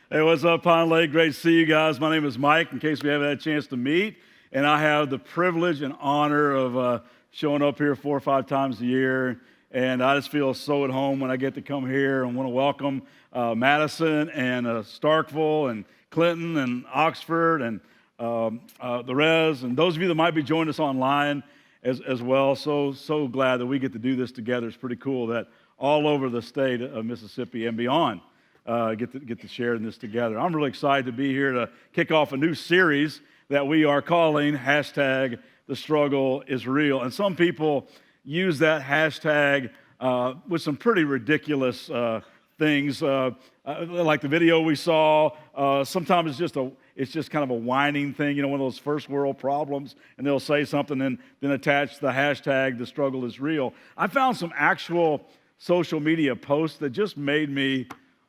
Hey, what's up, Pinelake? Great to see you guys. My name is Mike, in case we haven't had a chance to meet. And I have the privilege and honor of showing up here 4 or 5 times a year. And I just feel so at home when I get to come here and want to welcome Madison and Starkville and Clinton and Oxford and the Res. And those of you that might be joining us online as well. So glad that we get to do this together. It's pretty cool that all over the state of Mississippi and beyond get to share this together. I'm really excited to be here to kick off a new series that we are calling hashtag The Struggle is Real. And some people use that hashtag with some pretty ridiculous things, like the video we saw. Sometimes it's just kind of a whining thing, one of those first world problems, and they'll say something and then attach the hashtag The Struggle is Real. I found some actual social media posts that just made me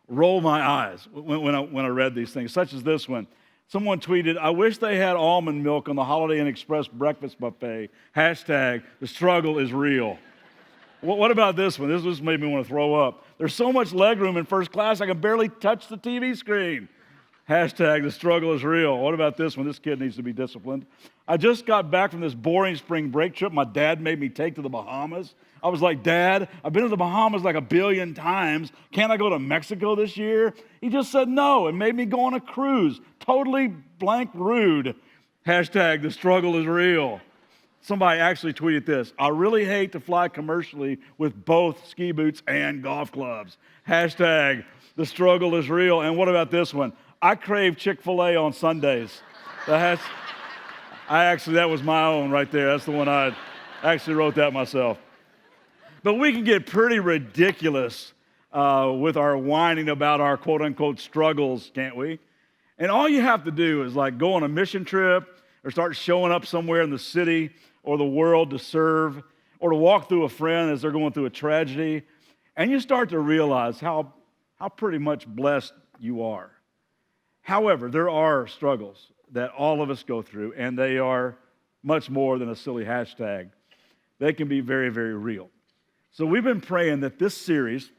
roll my eyes when I read these things, such as this one. Someone tweeted, "I wish they had almond milk on the Holiday Inn Express breakfast buffet. Hashtag, the struggle is real." What about this one? This made me want to throw up. "There's so much legroom in first class, I can barely touch the TV screen. Hashtag, the struggle is real." What about this one? This kid needs to be disciplined. "I just got back from this boring spring break trip my dad made me take to the Bahamas. I was like, 'Dad, I've been to the Bahamas like 1,000,000,000 times. Can't I go to Mexico this year?' He just said no and made me go on a cruise. Totally blank rude. Hashtag, the struggle is real." Somebody actually tweeted this: "I really hate to fly commercially with both ski boots and golf clubs. Hashtag, the struggle is real." And what about this one? "I crave Chick-fil-A on Sundays." That was my own right there. That's the one I actually wrote that myself. But we can get pretty ridiculous with our whining about our quote-unquote struggles, can't we? And all you have to do is like go on a mission trip or start showing up somewhere in the city or the world to serve or to walk through a friend as they're going through a tragedy, and you start to realize how pretty much blessed you are. However, there are struggles that all of us go through, and they are much more than a silly hashtag. They can be very, very real. So we've been praying that this series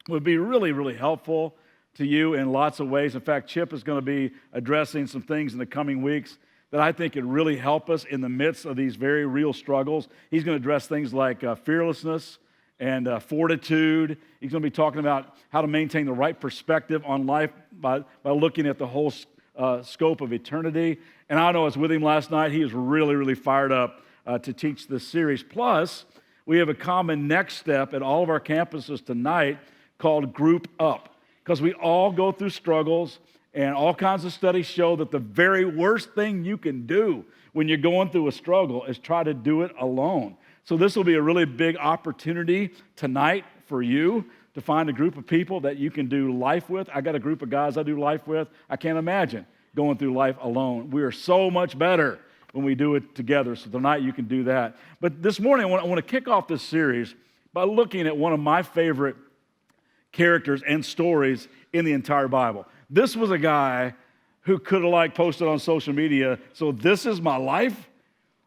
would be really, really helpful to you in lots of ways. In fact, Chip is going to be addressing some things in the coming weeks that I think could really help us in the midst of these very real struggles. He's going to address things like fearlessness and fortitude. He's going to be talking about how to maintain the right perspective on life by looking at the whole scope of eternity. And I know I was with him last night. He is really, really fired up to teach this series. Plus, we have a common next step at all of our campuses tonight called Group Up, because we all go through struggles, and all kinds of studies show that the very worst thing you can do when you're going through a struggle is try to do it alone. So this will be a really big opportunity tonight for you to find a group of people that you can do life with. I got a group of guys I do life with. I can't imagine going through life alone. We are so much better when we do it together. So tonight you can do that. But this morning I want to kick off this series by looking at one of my favorite characters and stories in the entire Bible. This was a guy who could have posted on social media, "So this is my life?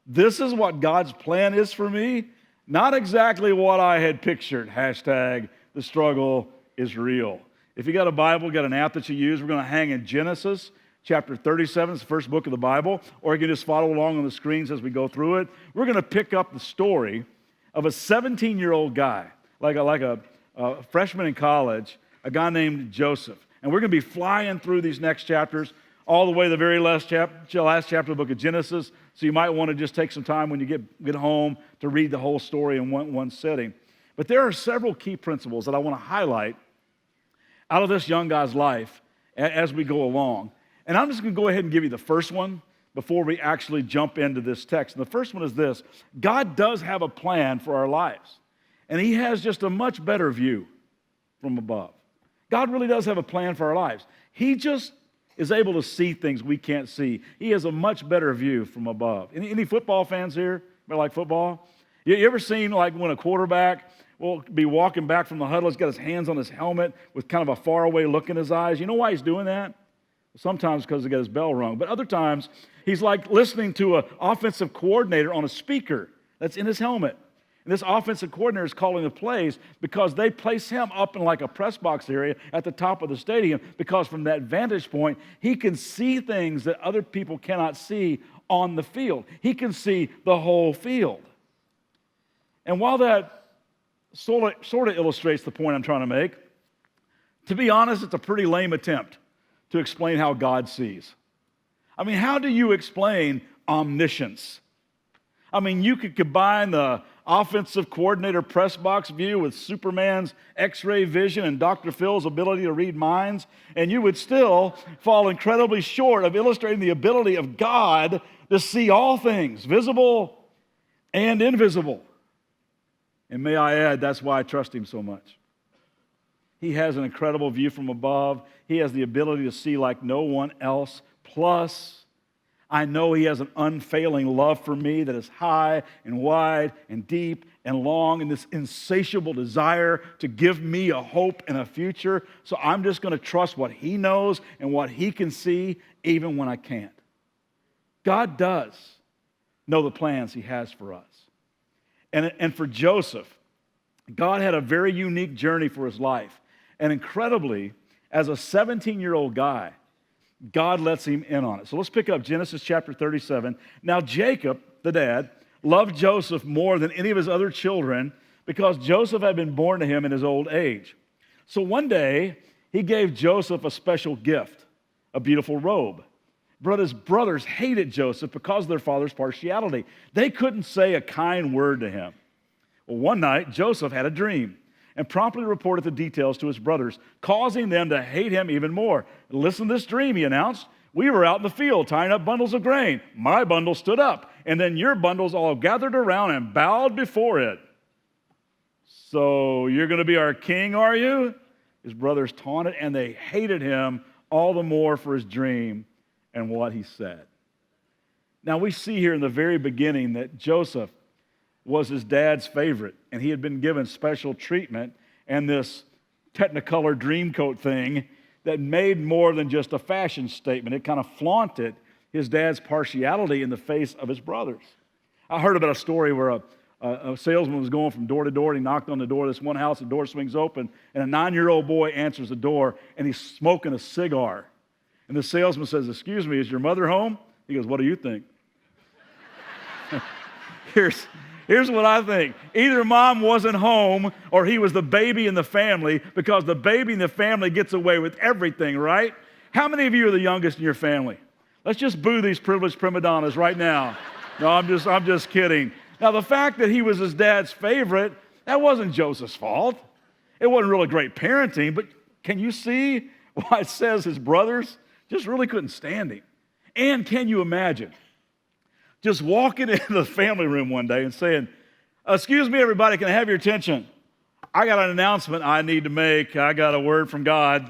This is what God's plan is for me?" Not exactly what I had pictured. Hashtag, the struggle is real. If you got a Bible, got an app that you use, we're going to hang in Genesis chapter 37, it's the first book of the Bible, or you can just follow along on the screens as we go through it. We're going to pick up the story of a 17-year-old guy, like a freshman in college, a guy named Joseph. And we're going to be flying through these next chapters all the way to the very last chapter of the book of Genesis. So you might want to just take some time when you get home to read the whole story in one sitting. But there are several key principles that I want to highlight out of this young guy's life as we go along. And I'm just going to go ahead and give you the first one before we actually jump into this text. And the first one is this: God does have a plan for our lives, and He has just a much better view from above. God really does have a plan for our lives. He just is able to see things we can't see. He has a much better view from above. Any football fans here? Anybody like football? You ever seen when a quarterback will be walking back from the huddle, he's got his hands on his helmet with kind of a faraway look in his eyes? You know why he's doing that? Sometimes because he got his bell rung, but other times he's like listening to an offensive coordinator on a speaker that's in his helmet. And this offensive coordinator is calling the plays because they place him up in like a press box area at the top of the stadium, because from that vantage point, he can see things that other people cannot see on the field. He can see the whole field. And while that sort of illustrates the point I'm trying to make, to be honest, it's a pretty lame attempt to explain how God sees. I mean, how do you explain omniscience? I mean, you could combine the offensive coordinator press box view with Superman's X-ray vision and Dr. Phil's ability to read minds, and you would still fall incredibly short of illustrating the ability of God to see all things, visible and invisible. And may I add, that's why I trust him so much. He has an incredible view from above. He has the ability to see like no one else. Plus, I know he has an unfailing love for me that is high and wide and deep and long, and this insatiable desire to give me a hope and a future. So I'm just going to trust what he knows and what he can see, even when I can't. God does know the plans he has for us. And for Joseph, God had a very unique journey for his life. And incredibly, as a 17-year-old guy, God lets him in on it. So let's pick up Genesis chapter 37. Now Jacob, the dad, loved Joseph more than any of his other children because Joseph had been born to him in his old age. So one day, he gave Joseph a special gift, a beautiful robe. But his brothers hated Joseph because of their father's partiality. They couldn't say a kind word to him. Well, one night, Joseph had a dream and promptly reported the details to his brothers, causing them to hate him even more. Listen to this dream, he announced. We were out in the field tying up bundles of grain. My bundle stood up, and then your bundles all gathered around and bowed before it. So you're going to be our king, are you? His brothers taunted, and they hated him all the more for his dream and what he said. Now we see here in the very beginning that Joseph was his dad's favorite, and he had been given special treatment and this Technicolor Dreamcoat thing that made more than just a fashion statement. It kind of flaunted his dad's partiality in the face of his brothers. I heard about a story where a salesman was going from door to door, and he knocked on the door of this one house, the door swings open, and a 9-year-old boy answers the door, and he's smoking a cigar. And the salesman says, "Excuse me, is your mother home?" He goes, "What do you think?" Here's what I think. Either mom wasn't home or he was the baby in the family, because the baby in the family gets away with everything, right? How many of you are the youngest in your family? Let's just boo these privileged prima donnas right now. No, I'm just kidding. Now, the fact that he was his dad's favorite, that wasn't Joseph's fault. It wasn't really great parenting, but can you see why it says his brothers just really couldn't stand him? And can you imagine just walking into the family room one day and saying, "Excuse me, everybody, can I have your attention? I got an announcement I need to make. I got a word from God.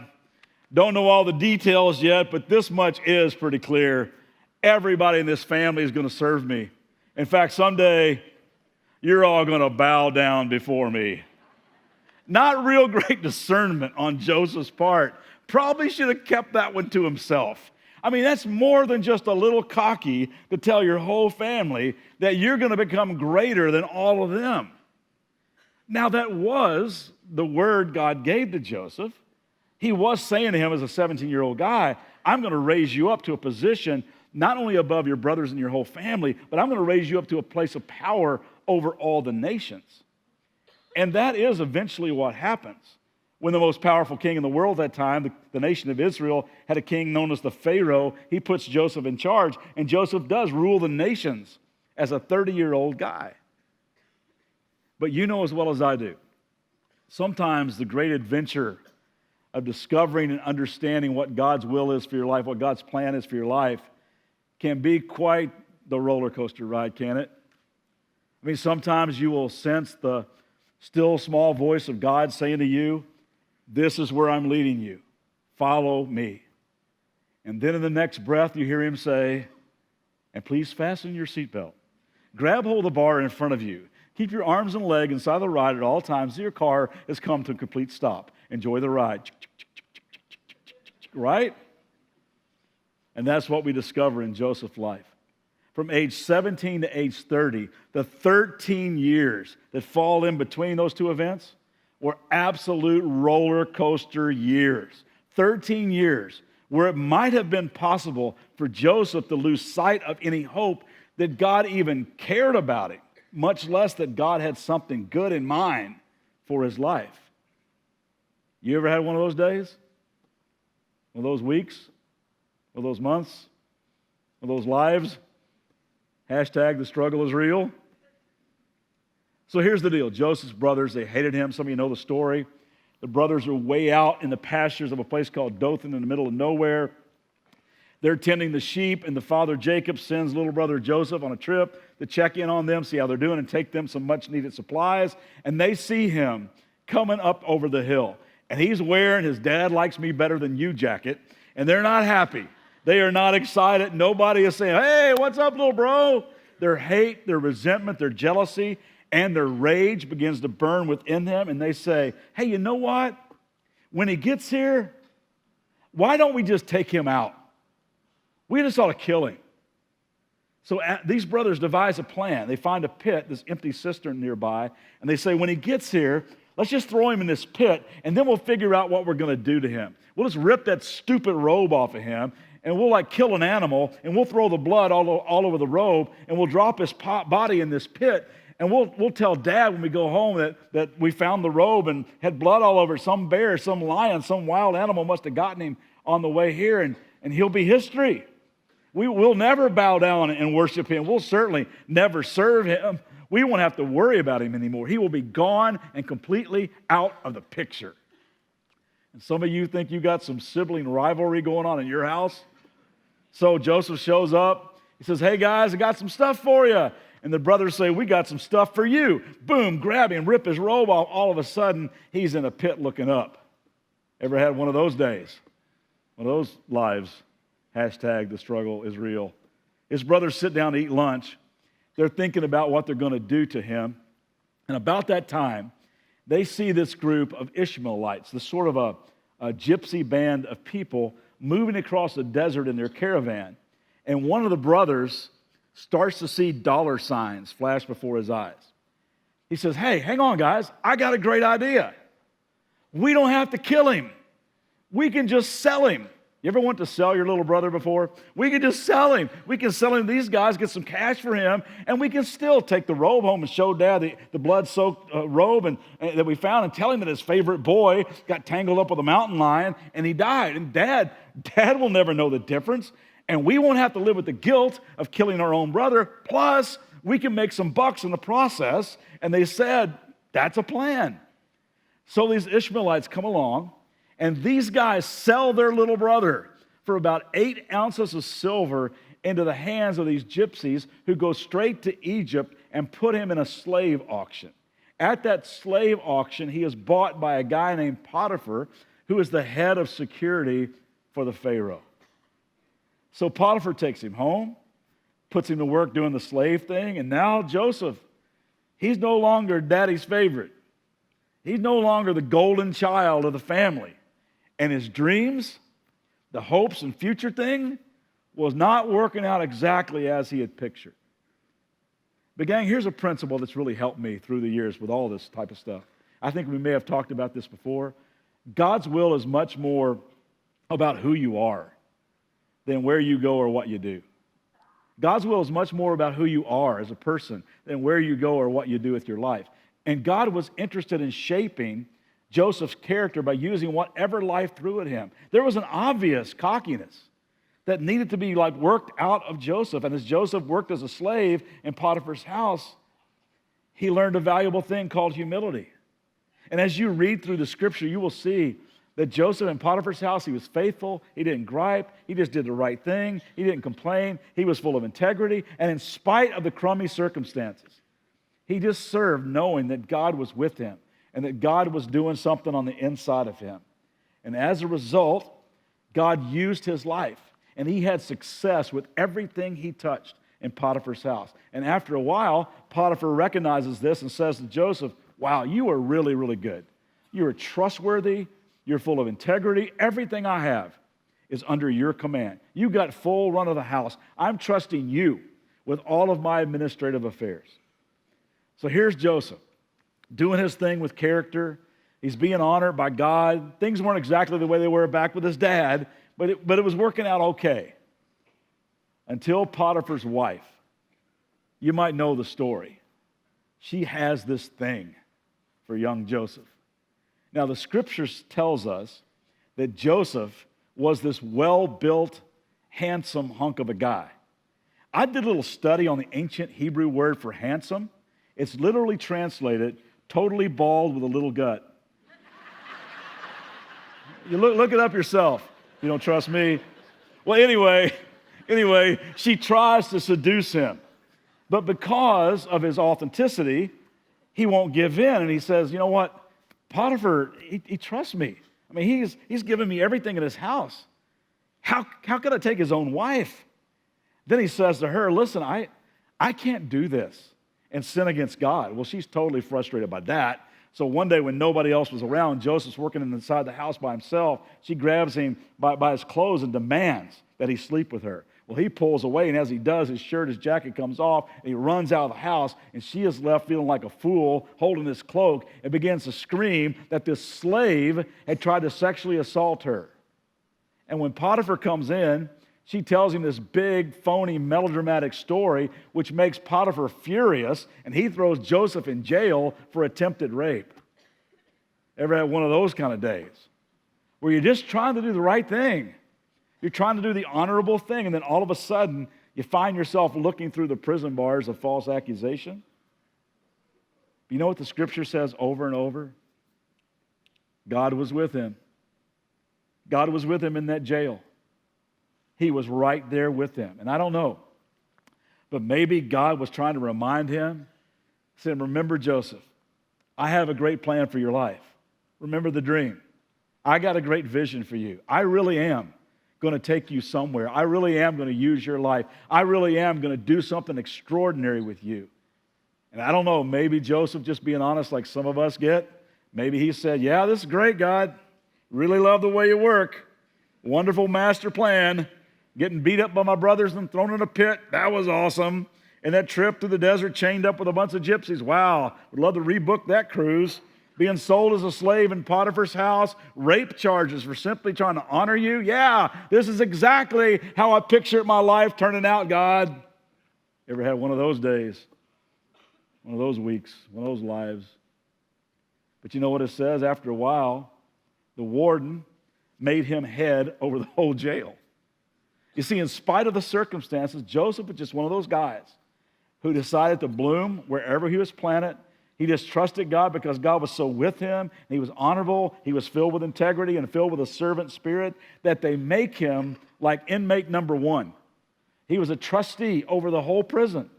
Don't know all the details yet, but this much is pretty clear. Everybody in this family is going to serve me. In fact, someday, you're all going to bow down before me." Not real great discernment on Joseph's part. Probably should have kept that one to himself. I mean, that's more than just a little cocky to tell your whole family that you're going to become greater than all of them. Now, that was the word God gave to Joseph. He was saying to him as a 17-year-old guy, "I'm going to raise you up to a position not only above your brothers and your whole family, but I'm going to raise you up to a place of power over all the nations." And that is eventually what happens. When the most powerful king in the world at that time, the nation of Israel, had a king known as the Pharaoh, he puts Joseph in charge, and Joseph does rule the nations as a 30-year-old guy. But you know as well as I do, sometimes the great adventure of discovering and understanding what God's will is for your life, what God's plan is for your life, can be quite the roller coaster ride, can it? I mean, sometimes you will sense the still small voice of God saying to you, "This is where I'm leading you. Follow me." And then in the next breath, you hear him say, "And please fasten your seatbelt. Grab hold of the bar in front of you. Keep your arms and legs inside the ride at all times until your car has come to a complete stop. Enjoy the ride." Right? And that's what we discover in Joseph's life. from age 17 to age 30, the 13 years that fall in between those two events were absolute roller coaster years. 13 years where it might have been possible for Joseph to lose sight of any hope that God even cared about him, much less that God had something good in mind for his life. You ever had one of those days? One of those weeks? One of those months? One of those lives? Hashtag the struggle is real. So here's the deal. Joseph's brothers, they hated him. Some of you know the story. The brothers are way out in the pastures of a place called Dothan in the middle of nowhere. They're tending the sheep, and the father Jacob sends little brother Joseph on a trip to check in on them, see how they're doing, and take them some much-needed supplies. And they see him coming up over the hill. And he's wearing his "Dad likes me better than you" jacket, and they're not happy. They are not excited. Nobody is saying, "Hey, what's up, little bro?" Their hate, their resentment, their jealousy, and their rage begins to burn within them, and they say, "Hey, you know what? When he gets here, why don't we just take him out? We just ought to kill him." So these brothers devise a plan. They find a pit, this empty cistern nearby, and they say, when he gets here, let's just throw him in this pit, and then we'll figure out what we're going to do to him. We'll just rip that stupid robe off of him, and we'll kill an animal, and we'll throw the blood all over the robe, and we'll drop his body in this pit. And we'll tell Dad when we go home that we found the robe and had blood all over it. Some bear, some lion, some wild animal must have gotten him on the way here, and he'll be history. We'll never bow down and worship him. We'll certainly never serve him. We won't have to worry about him anymore. He will be gone and completely out of the picture. And some of you think you got some sibling rivalry going on in your house. So Joseph shows up. He says, "Hey guys, I got some stuff for you." And the brothers say, "We got some stuff for you." Boom, grab him, rip his robe off. All of a sudden, he's in a pit looking up. Ever had one of those days? One of those lives? Hashtag the struggle is real. His brothers sit down to eat lunch. They're thinking about what they're going to do to him. And about that time, they see this group of Ishmaelites, this sort of a gypsy band of people moving across the desert in their caravan. And one of the brothers starts to see dollar signs flash before his eyes. He says, "Hey, hang on, guys. I got a great idea. We don't have to kill him. We can just sell him." You ever want to sell your little brother before? We can just sell him. We can sell him these guys, get some cash for him, and we can still take the robe home and show Dad the blood-soaked robe and that we found and tell him that his favorite boy got tangled up with a mountain lion and he died. And Dad will never know the difference. And we won't have to live with the guilt of killing our own brother. Plus, we can make some bucks in the process. And they said, that's a plan. So these Ishmaelites come along, and these guys sell their little brother for about 8 ounces of silver into the hands of these gypsies who go straight to Egypt and put him in a slave auction. At that slave auction, he is bought by a guy named Potiphar, who is the head of security for the Pharaoh. So Potiphar takes him home, puts him to work doing the slave thing, and now Joseph, he's no longer daddy's favorite. He's no longer the golden child of the family. And his dreams, the hopes and future thing, was not working out exactly as he had pictured. But gang, here's a principle that's really helped me through the years with all this type of stuff. I think we may have talked about this before. God's will is much more about who you are than where you go or what you do. God's will is much more about who you are as a person than where you go or what you do with your life. And God was interested in shaping Joseph's character by using whatever life threw at him. There was an obvious cockiness that needed to be worked out of Joseph. And as Joseph worked as a slave in Potiphar's house, he learned a valuable thing called humility. And as you read through the scripture, you will see that Joseph in Potiphar's house, he was faithful, he didn't gripe, he just did the right thing, he didn't complain, he was full of integrity, and in spite of the crummy circumstances, he just served knowing that God was with him and that God was doing something on the inside of him. And as a result, God used his life, and he had success with everything he touched in Potiphar's house. And after a while, Potiphar recognizes this and says to Joseph, "Wow, you are really, really good. You are trustworthy. You're full of integrity. Everything I have is under your command. You got full run of the house. I'm trusting you with all of my administrative affairs. So here's Joseph, doing his thing with character. He's being honored by God. Things weren't exactly the way they were back with his dad, but it was working out okay. Until Potiphar's wife, you might know the story. She has this thing for young Joseph. Now, the scriptures tells us that Joseph was this well-built, handsome hunk of a guy. I did a little study on the ancient Hebrew word for handsome. It's literally translated, totally bald with a little gut. You look it up yourself. You don't trust me? Well, anyway, she tries to seduce him. But because of his authenticity, he won't give in. And he says, you know what? Potiphar, he trusts me. I mean, he's given me everything in his house. How could I take his own wife? Then he says to her, listen, I can't do this and sin against God. Well, she's totally frustrated by that. So one day when nobody else was around, Joseph's working inside the house by himself. She grabs him by his clothes and demands that he sleep with her. Well, he pulls away, and as he does, his shirt, his jacket comes off, and he runs out of the house, and she is left feeling like a fool, holding his cloak, and begins to scream that this slave had tried to sexually assault her. And when Potiphar comes in, she tells him this big, phony, melodramatic story, which makes Potiphar furious, and he throws Joseph in jail for attempted rape. Ever had one of those kind of days where you're just trying to do the right thing? You're trying to do the honorable thing, and then all of a sudden, you find yourself looking through the prison bars of false accusation. You know what the scripture says over and over? God was with him. God was with him in that jail. He was right there with him. And I don't know, but maybe God was trying to remind him, saying, remember Joseph, I have a great plan for your life. Remember the dream. I got a great vision for you. I really am going to take you somewhere. I really am going to use your life. I really am going to do something extraordinary with you. And I don't know, maybe Joseph, just being honest like some of us get, maybe he said, yeah, this is great, God. Really love the way you work. Wonderful master plan. Getting beat up by my brothers and thrown in a pit. That was awesome. And that trip to the desert chained up with a bunch of gypsies. Wow. Would love to rebook that cruise. Being sold as a slave in Potiphar's house. Rape charges for simply trying to honor you. Yeah, this is exactly how I pictured my life turning out, God. Ever had one of those days? One of those weeks? One of those lives? But you know what it says? After a while, the warden made him head over the whole jail. You see, in spite of the circumstances, Joseph was just one of those guys who decided to bloom wherever he was planted. He just trusted God because God was so with him. He was honorable. He was filled with integrity and filled with a servant spirit that they make him like inmate number one. He was a trustee over the whole prison.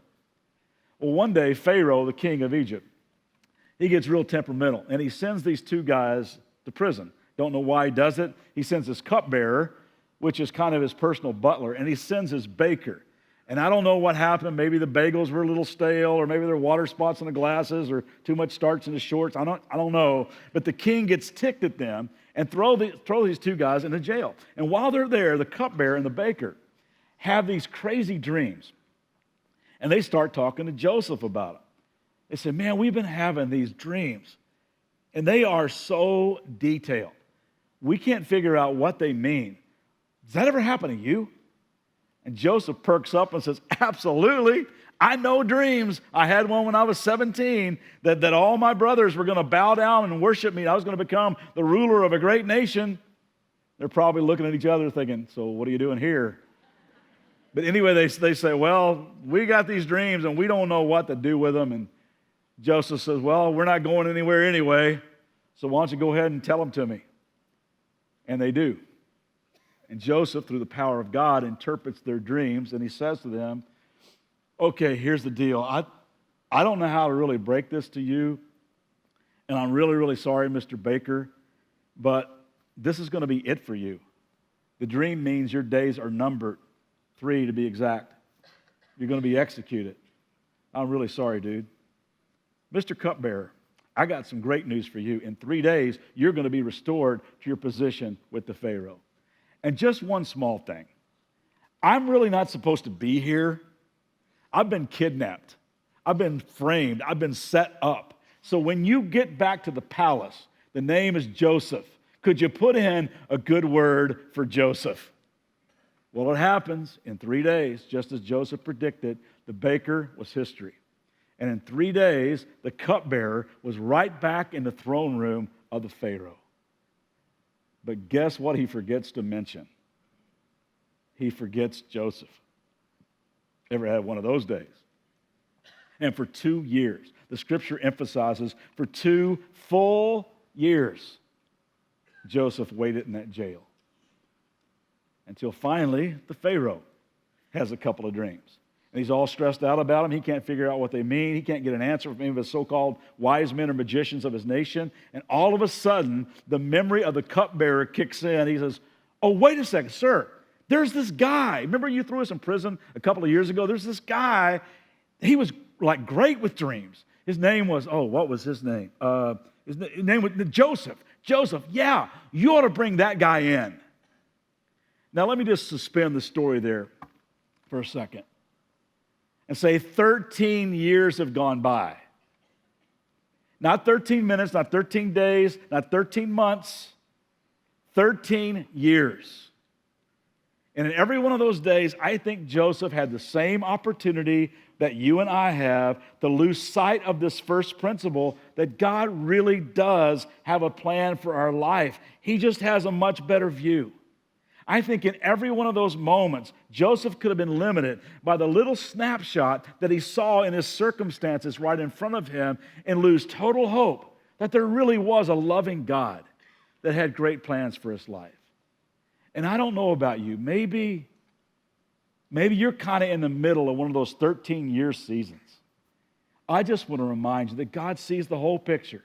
Well, one day, Pharaoh, the king of Egypt, he gets real temperamental, and he sends these two guys to prison. Don't know why he does it. He sends his cupbearer, which is kind of his personal butler, and he sends his baker. And I don't know what happened. Maybe the bagels were a little stale, or maybe there were water spots in the glasses, or too much starch in the shorts. I don't know. But the king gets ticked at them and throw these two guys into jail. And while they're there, the cupbearer and the baker have these crazy dreams. And they start talking to Joseph about it. They say, man, we've been having these dreams, and they are so detailed. We can't figure out what they mean. Does that ever happen to you? And Joseph perks up and says, absolutely. I know dreams. I had one when I was 17 that all my brothers were going to bow down and worship me. I was going to become the ruler of a great nation. They're probably looking at each other thinking, so what are you doing here? But anyway, they say, well, we got these dreams and we don't know what to do with them. And Joseph says, well, we're not going anywhere anyway, so why don't you go ahead and tell them to me? And they do. And Joseph, through the power of God, interprets their dreams, and he says to them, okay, here's the deal. I don't know how to really break this to you, and I'm really, really sorry, Mr. Baker, but this is going to be it for you. The dream means your days are numbered, 3 to be exact. You're going to be executed. I'm really sorry, dude. Mr. Cupbearer, I got some great news for you. In 3 days, you're going to be restored to your position with the Pharaoh. And just one small thing. I'm really not supposed to be here. I've been kidnapped. I've been framed. I've been set up. So when you get back to the palace, the name is Joseph. Could you put in a good word for Joseph? Well, it happens in 3 days, just as Joseph predicted. The baker was history. And in 3 days, the cupbearer was right back in the throne room of the Pharaoh. But guess what he forgets to mention? He forgets Joseph. Ever had one of those days? And for 2 years, the scripture emphasizes, for 2 full years, Joseph waited in that jail. Until finally, the Pharaoh has a couple of dreams. And he's all stressed out about them. He can't figure out what they mean. He can't get an answer from any of his so-called wise men or magicians of his nation. And all of a sudden, the memory of the cupbearer kicks in. He says, oh, wait a second, sir. There's this guy. Remember you threw us in prison a couple of years ago? There's this guy. He was like great with dreams. His name was, what was his name? His name was Joseph. Joseph, yeah, you ought to bring that guy in. Now, let me just suspend the story there for a second and say 13 years have gone by. Not 13 minutes, not 13 days, not 13 months, 13 years. And in every one of those days, I think Joseph had the same opportunity that you and I have to lose sight of this first principle that God really does have a plan for our life. He just has a much better view. I think in every one of those moments, Joseph could have been limited by the little snapshot that he saw in his circumstances right in front of him and lose total hope that there really was a loving God that had great plans for his life. And I don't know about you, maybe you're kind of in the middle of one of those 13-year seasons. I just want to remind you that God sees the whole picture.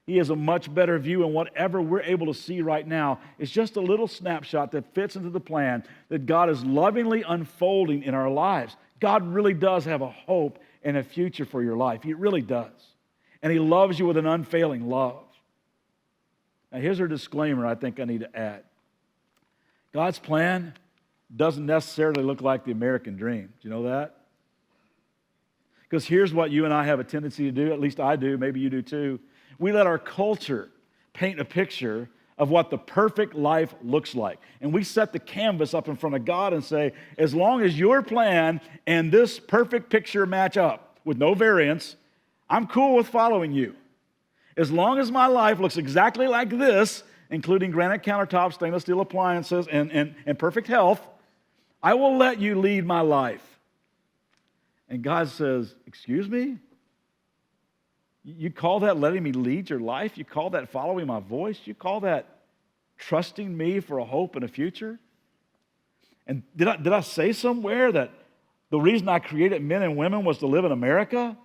He has a much better view, and whatever we're able to see right now is just a little snapshot that fits into the plan that God is lovingly unfolding in our lives. God really does have a hope and a future for your life. He really does. And He loves you with an unfailing love. Now, here's our disclaimer I think I need to add. God's plan doesn't necessarily look like the American dream. Do you know that? Because here's what you and I have a tendency to do, at least I do, maybe you do too. We let our culture paint a picture of what the perfect life looks like. And we set the canvas up in front of God and say, as long as your plan and this perfect picture match up with no variance, I'm cool with following you. As long as my life looks exactly like this, including granite countertops, stainless steel appliances, and perfect health, I will let you lead my life. And God says, excuse me? You call that letting me lead your life? You call that following my voice? You call that trusting me for a hope and a future? And did I say somewhere that the reason I created men and women was to live in America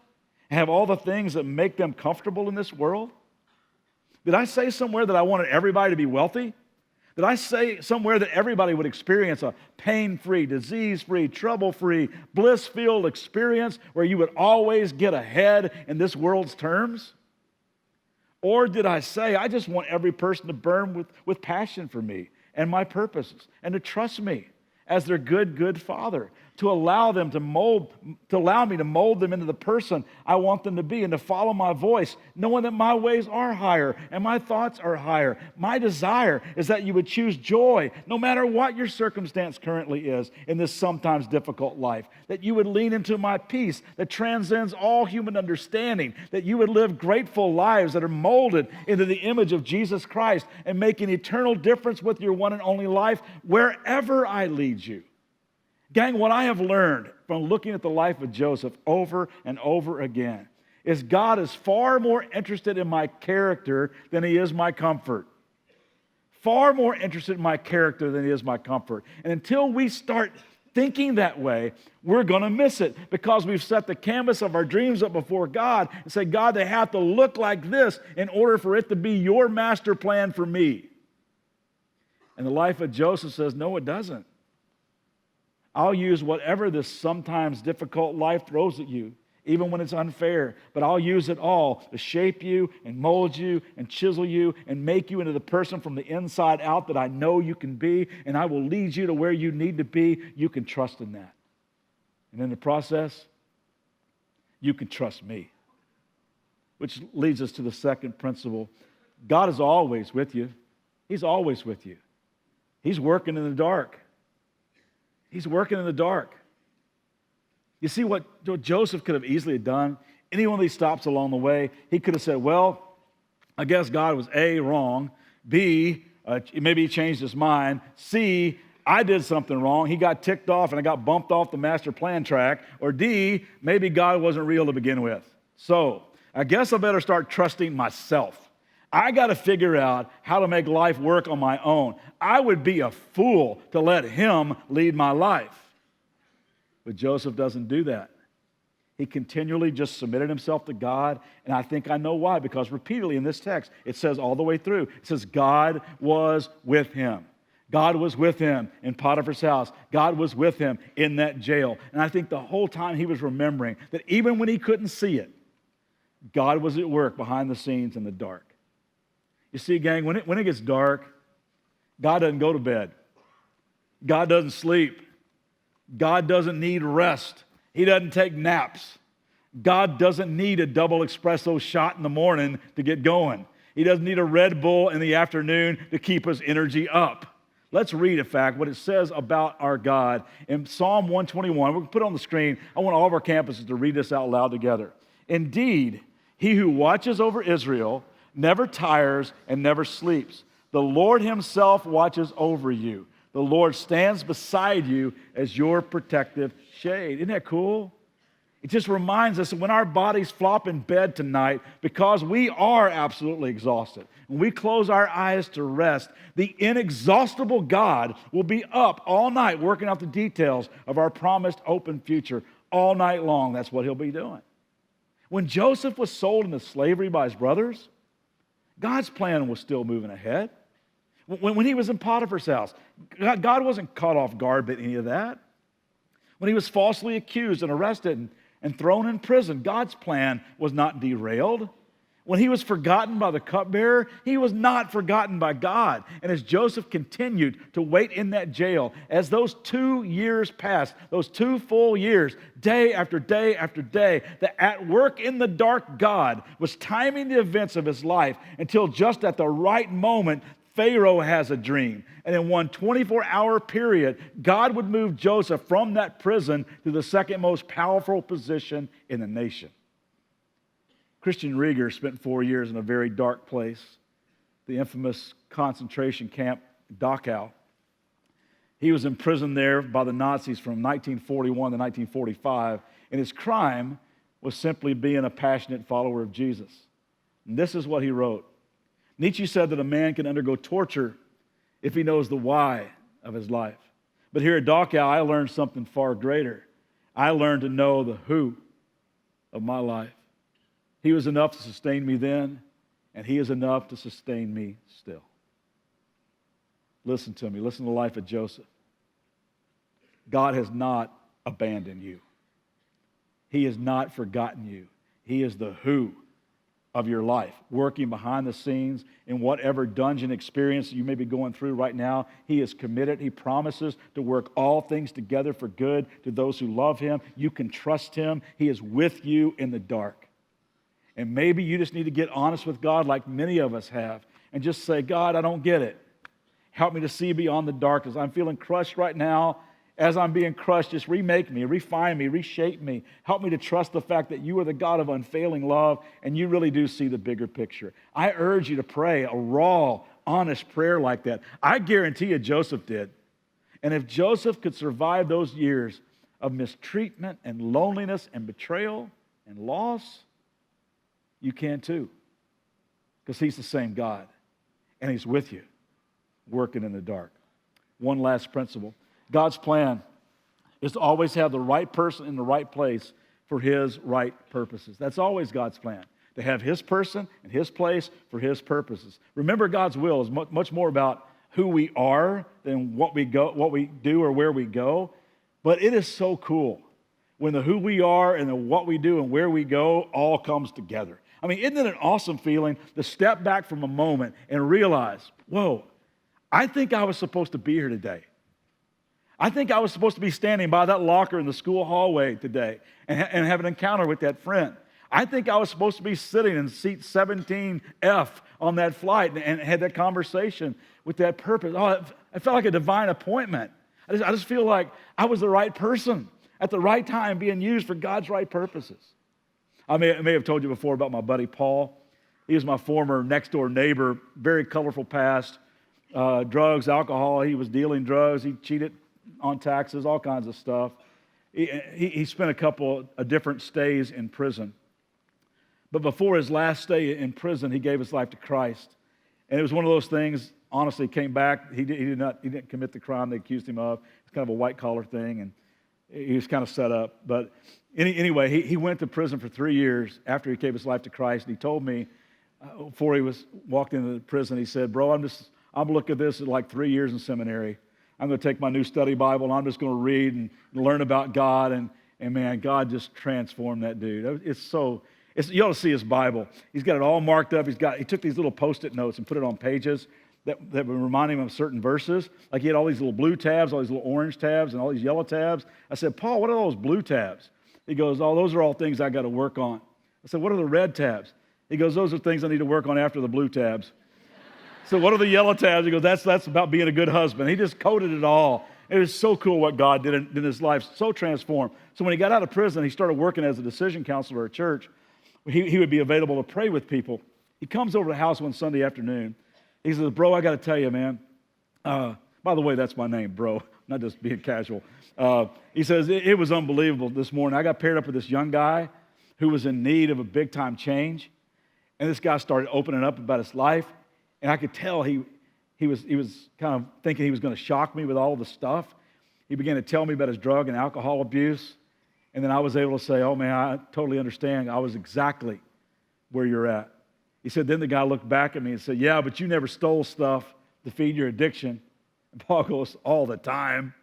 and have all the things that make them comfortable in this world? Did I say somewhere that I wanted everybody to be wealthy? Did I say somewhere that everybody would experience a pain-free, disease-free, trouble-free, bliss-filled experience where you would always get ahead in this world's terms? Or did I say, I just want every person to burn with passion for me and my purposes and to trust me as their good Father, to allow me to mold them into the person I want them to be and to follow my voice, knowing that my ways are higher and my thoughts are higher. My desire is that you would choose joy no matter what your circumstance currently is in this sometimes difficult life, that you would lean into my peace that transcends all human understanding, that you would live grateful lives that are molded into the image of Jesus Christ and make an eternal difference with your one and only life wherever I lead you. Gang, what I have learned from looking at the life of Joseph over and over again is God is far more interested in my character than He is my comfort. Far more interested in my character than He is my comfort. And until we start thinking that way, we're going to miss it because we've set the canvas of our dreams up before God and say, God, they have to look like this in order for it to be your master plan for me. And the life of Joseph says, no, it doesn't. I'll use whatever this sometimes difficult life throws at you, even when it's unfair, but I'll use it all to shape you and mold you and chisel you and make you into the person from the inside out that I know you can be, and I will lead you to where you need to be. You can trust in that. And in the process, you can trust me. Which leads us to the second principle. God is always with you. He's always with you. He's working in the dark. He's working in the dark. You see what Joseph could have easily done? Any one of these stops along the way, he could have said, well, I guess God was A, wrong, B, maybe he changed his mind, C, I did something wrong, he got ticked off and I got bumped off the master plan track, or D, maybe God wasn't real to begin with. So, I guess I better start trusting myself. I got to figure out how to make life work on my own. I would be a fool to let him lead my life. But Joseph doesn't do that. He continually just submitted himself to God, and I think I know why, because repeatedly in this text, it says all the way through, it says God was with him. God was with him in Potiphar's house. God was with him in that jail. And I think the whole time he was remembering that even when he couldn't see it, God was at work behind the scenes in the dark. You see, gang, when it gets dark, God doesn't go to bed. God doesn't sleep. God doesn't need rest. He doesn't take naps. God doesn't need a double espresso shot in the morning to get going. He doesn't need a Red Bull in the afternoon to keep his energy up. Let's read, in fact, what it says about our God in Psalm 121. We'll put it on the screen. I want all of our campuses to read this out loud together. Indeed, he who watches over Israel never tires and never sleeps. The Lord himself watches over you. The Lord stands beside you as your protective shade. Isn't that cool? It just reminds us that when our bodies flop in bed tonight, because we are absolutely exhausted, when we close our eyes to rest, the inexhaustible God will be up all night working out the details of our promised open future all night long. That's what he'll be doing. When Joseph was sold into slavery by his brothers, God's plan was still moving ahead. When he was in Potiphar's house, God wasn't caught off guard by any of that. When he was falsely accused and arrested and thrown in prison, God's plan was not derailed. When he was forgotten by the cupbearer, he was not forgotten by God. And as Joseph continued to wait in that jail, as those 2 years passed, those 2 full years, day after day after day, the at work in the dark God was timing the events of his life until just at the right moment, Pharaoh has a dream. And in one 24-hour period, God would move Joseph from that prison to the second most powerful position in the nation. Christian Rieger spent 4 years in a very dark place, the infamous concentration camp Dachau. He was imprisoned there by the Nazis from 1941 to 1945, and his crime was simply being a passionate follower of Jesus. And this is what he wrote. Nietzsche said that a man can undergo torture if he knows the why of his life. But here at Dachau, I learned something far greater. I learned to know the who of my life. He was enough to sustain me then, and he is enough to sustain me still. Listen to me. Listen to the life of Joseph. God has not abandoned you. He has not forgotten you. He is the who of your life, working behind the scenes in whatever dungeon experience you may be going through right now. He is committed. He promises to work all things together for good to those who love him. You can trust him. He is with you in the dark. And maybe you just need to get honest with God like many of us have and just say, God, I don't get it. Help me to see beyond the darkness. I'm feeling crushed right now. As I'm being crushed, just remake me, refine me, reshape me. Help me to trust the fact that you are the God of unfailing love and you really do see the bigger picture. I urge you to pray a raw, honest prayer like that. I guarantee you Joseph did. And if Joseph could survive those years of mistreatment and loneliness and betrayal and loss, you can too. Because he's the same God and he's with you, working in the dark. One last principle. God's plan is to always have the right person in the right place for his right purposes. That's always God's plan, to have his person in his place for his purposes. Remember, God's will is much more about who we are than what we do or where we go. But it is so cool when the who we are and the what we do and where we go all comes together. I mean, isn't it an awesome feeling to step back from a moment and realize, whoa, I think I was supposed to be here today. I think I was supposed to be standing by that locker in the school hallway today and have an encounter with that friend. I think I was supposed to be sitting in seat 17F on that flight and had that conversation with that purpose. Oh, it felt like a divine appointment. I just feel like I was the right person at the right time being used for God's right purposes. I may have told you before about my buddy Paul. He was my former next-door neighbor, very colorful past, drugs, alcohol. He was dealing drugs. He cheated on taxes, all kinds of stuff. He spent a couple of different stays in prison. But before his last stay in prison, he gave his life to Christ. And it was one of those things, honestly, came back. He didn't commit the crime they accused him of. It's kind of a white-collar thing, and he was kind of set up. But anyway, he went to prison for 3 years after he gave his life to Christ. And he told me, before he walked into the prison, he said, "Bro, I'm looking at this at like 3 years in seminary. I'm going to take my new study Bible, and I'm just going to read and learn about God." And man, God just transformed that dude. You ought to see his Bible. He's got it all marked up. He took these little Post-it notes and put it on pages that would remind him of certain verses. Like he had all these little blue tabs, all these little orange tabs, and all these yellow tabs. I said, "Paul, what are those blue tabs?" He goes, "Oh, those are all things I got to work on." I said, "What are the red tabs?" He goes, "Those are things I need to work on after the blue tabs." So what are the yellow tabs? He goes, that's about being a good husband. He just coded it all. It was so cool what God did in his life, so transformed. So when he got out of prison, he started working as a decision counselor at church. He would be available to pray with people. He comes over to the house one Sunday afternoon. He says, "Bro, I got to tell you, man." By the way, that's my name, bro, not just being casual. He says, it was unbelievable this morning. I got paired up with this young guy who was in need of a big-time change. And this guy started opening up about his life. And I could tell he was kind of thinking he was going to shock me with all the stuff. He began to tell me about his drug and alcohol abuse. And then I was able to say, "Oh, man, I totally understand. I was exactly where you're at." He said, then the guy looked back at me and said, "Yeah, but you never stole stuff to feed your addiction." And Paul goes, "All the time."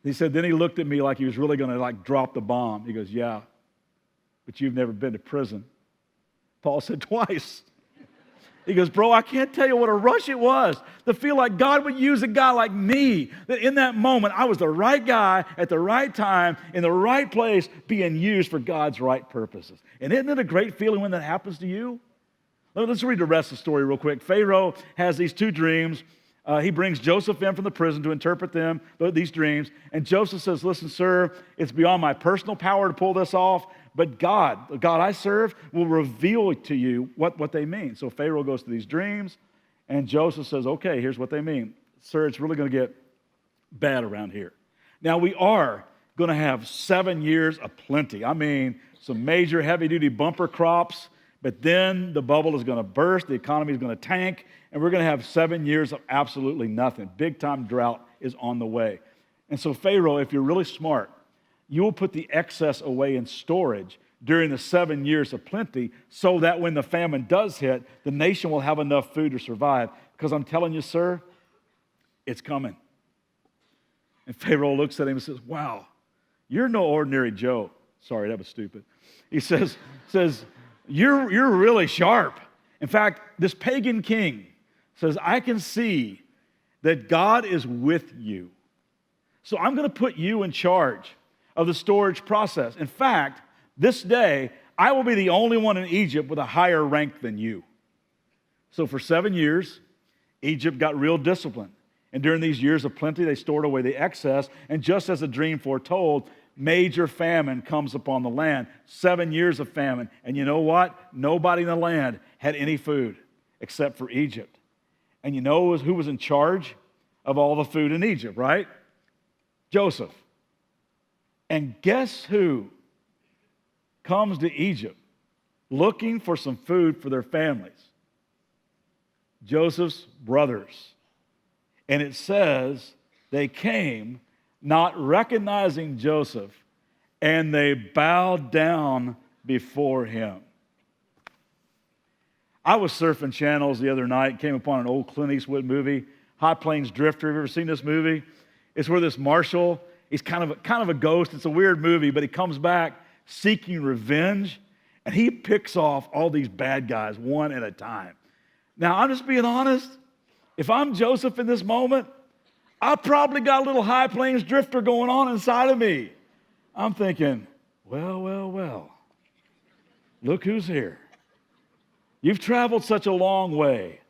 He said, then he looked at me like he was really going to drop the bomb. He goes, "Yeah, but you've never been to prison." Paul said, "Twice." He goes, "Bro, I can't tell you what a rush it was to feel like God would use a guy like me, that in that moment I was the right guy at the right time in the right place being used for God's right purposes." And isn't it a great feeling when that happens to you? Let's read the rest of the story real quick. Pharaoh has these two dreams. He brings Joseph in from the prison to interpret these dreams. And Joseph says, "Listen, sir, it's beyond my personal power to pull this off, but God, the God I serve, will reveal to you what they mean." So Pharaoh goes to these dreams, and Joseph says, "Okay, here's what they mean. Sir, it's really going to get bad around here. Now, we are going to have 7 years of plenty. I mean, some major heavy-duty bumper crops, but then the bubble is going to burst, the economy is going to tank, and we're going to have 7 years of absolutely nothing. Big-time drought is on the way." And so Pharaoh, if you're really smart, you will put the excess away in storage during the 7 years of plenty so that when the famine does hit, the nation will have enough food to survive. Because I'm telling you, sir, it's coming. And Pharaoh looks at him and says, "Wow, you're no ordinary Joe." Sorry, that was stupid. He says, You're really sharp. In fact, this pagan king says, "I can see that God is with you. So I'm going to put you in charge of the storage process. In fact, this day, I will be the only one in Egypt with a higher rank than you." So for 7 years, Egypt got real disciplined. And during these years of plenty, they stored away the excess. And just as the dream foretold, major famine comes upon the land. 7 years of famine. And you know what? Nobody in the land had any food except for Egypt. And you know who was in charge of all the food in Egypt, right? Joseph. And guess who comes to Egypt looking for some food for their families? Joseph's brothers. And it says they came not recognizing Joseph, and they bowed down before him. I was surfing channels the other night, came upon an old Clint Eastwood movie, High Plains Drifter. Have you ever seen this movie? It's where this marshal, he's kind of a ghost. It's a weird movie, but he comes back seeking revenge, and he picks off all these bad guys one at a time. Now, I'm just being honest. If I'm Joseph in this moment, I probably got a little high plains drifter going on inside of me. I'm thinking, well, look who's here. You've traveled such a long way.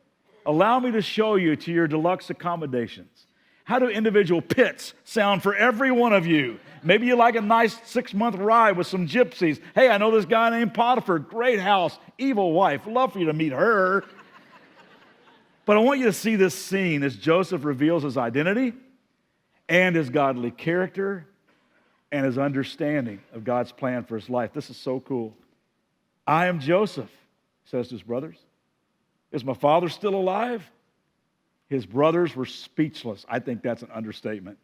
Allow me to show you to your deluxe accommodations. How do individual pits sound for every one of you? Maybe you like a nice 6-month ride with some gypsies. Hey, I know this guy named Potiphar, great house, evil wife. Love for you to meet her. But I want you to see this scene as Joseph reveals his identity and his godly character and his understanding of God's plan for his life. This is so cool. I am Joseph, he says to his brothers. Is my father still alive? His brothers were speechless. I think that's an understatement.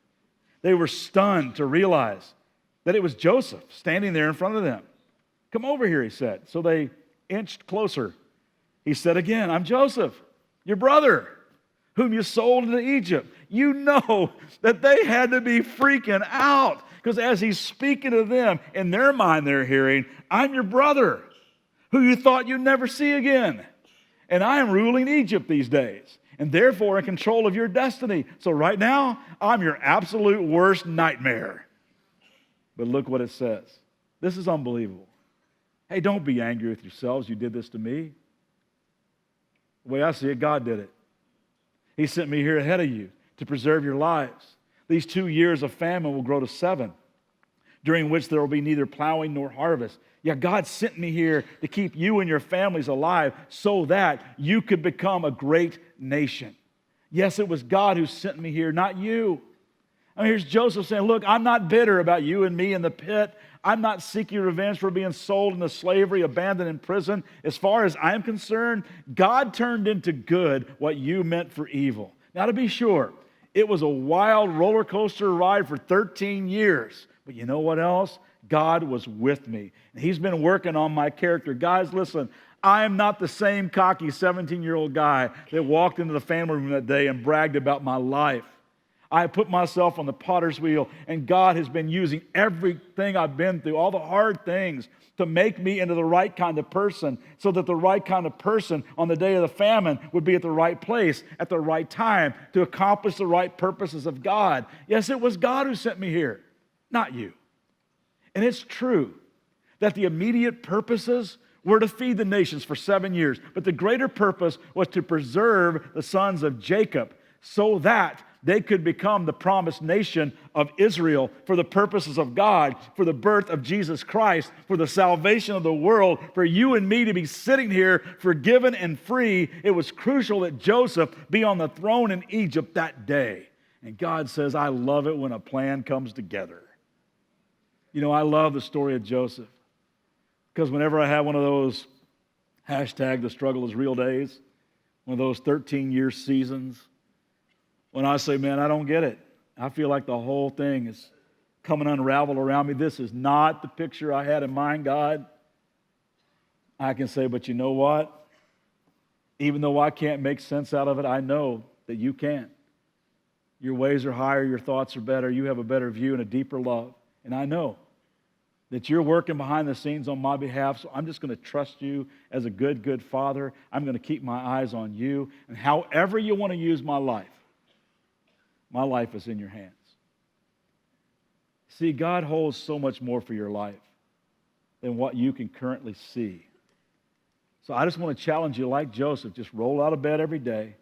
They were stunned to realize that it was Joseph standing there in front of them. Come over here, he said. So they inched closer. He said again, I'm Joseph, your brother, whom you sold into Egypt. You know that they had to be freaking out because as he's speaking to them, in their mind they're hearing, I'm your brother, who you thought you'd never see again. And I am ruling Egypt these days, and therefore in control of your destiny. So right now, I'm your absolute worst nightmare. But look what it says. This is unbelievable. Hey, don't be angry with yourselves. You did this to me. The way I see it, God did it. He sent me here ahead of you to preserve your lives. These 2 years of famine will grow to 7, during which there will be neither plowing nor harvest. Yeah, God sent me here to keep you and your families alive so that you could become a great nation. Yes, it was God who sent me here, not you. I mean, here's Joseph saying, look, I'm not bitter about you and me in the pit. I'm not seeking revenge for being sold into slavery, abandoned in prison. As far as I'm concerned, God turned into good what you meant for evil. Now, to be sure, it was a wild roller coaster ride for 13 years. But you know what else? God was with me. And he's been working on my character. Guys, listen, I am not the same cocky 17-year-old guy that walked into the family room that day and bragged about my life. I put myself on the potter's wheel, and God has been using everything I've been through, all the hard things, to make me into the right kind of person, so that the right kind of person on the day of the famine would be at the right place at the right time to accomplish the right purposes of God. Yes, it was God who sent me here, not you. And it's true that the immediate purposes were to feed the nations for 7 years, but the greater purpose was to preserve the sons of Jacob so that they could become the promised nation of Israel for the purposes of God, for the birth of Jesus Christ, for the salvation of the world, for you and me to be sitting here forgiven and free. It was crucial that Joseph be on the throne in Egypt that day. And God says, I love it when a plan comes together. You know, I love the story of Joseph because whenever I have one of those hashtag the struggle is real days, one of those 13-year seasons, when I say, man, I don't get it. I feel like the whole thing is coming unraveled around me. This is not the picture I had in mind, God. I can say, but you know what? Even though I can't make sense out of it, I know that you can. Your ways are higher, your thoughts are better, you have a better view and a deeper love. And I know that you're working behind the scenes on my behalf, so I'm just going to trust you as a good, good father. I'm going to keep my eyes on you. And however you want to use my life is in your hands. See, God holds so much more for your life than what you can currently see. So I just want to challenge you like Joseph. Just roll out of bed every day,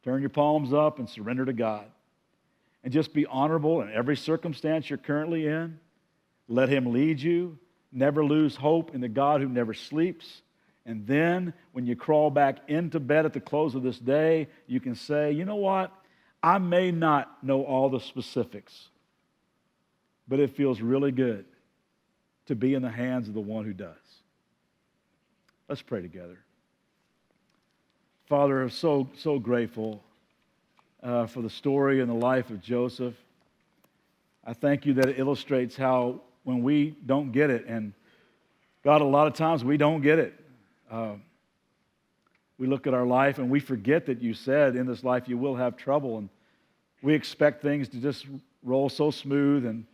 turn your palms up and surrender to God. And just be honorable in every circumstance you're currently in. Let him lead you. Never lose hope in the God who never sleeps. And then when you crawl back into bed at the close of this day, you can say, you know what? I may not know all the specifics, but it feels really good to be in the hands of the one who does. Let's pray together. Father, I'm so grateful for the story and the life of Joseph. I thank you that it illustrates how when we don't get it, and God, a lot of times we don't get it. We look at our life and we forget that you said in this life you will have trouble, and we expect things to just roll so smooth and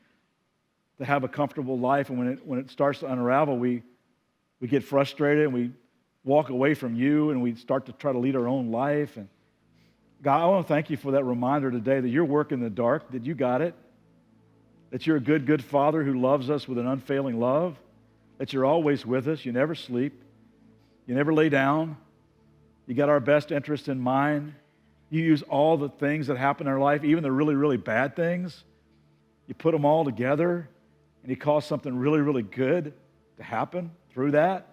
to have a comfortable life, and when it starts to unravel, we get frustrated and we walk away from you and we start to try to lead our own life. And God, I want to thank you for that reminder today that you're working in the dark, that you got it, that you're a good, good Father who loves us with an unfailing love, that you're always with us, you never sleep, you never lay down, you got our best interest in mind. You use all the things that happen in our life, even the really, really bad things. You put them all together, and you cause something really, really good to happen through that.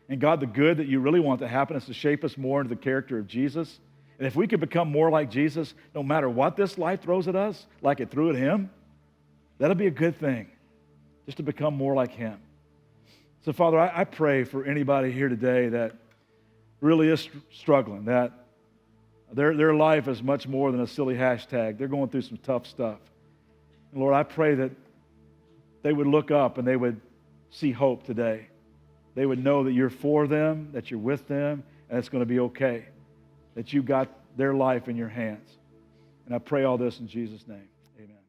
And God, the good that you really want to happen is to shape us more into the character of Jesus. And if we could become more like Jesus, no matter what this life throws at us, like it threw at him, that'll be a good thing, just to become more like him. So, Father, I pray for anybody here today that really is struggling, that their life is much more than a silly hashtag. They're going through some tough stuff. And Lord, I pray that they would look up and they would see hope today. They would know that you're for them, that you're with them, and it's going to be okay, that you got their life in your hands. And I pray all this in Jesus' name. Amen.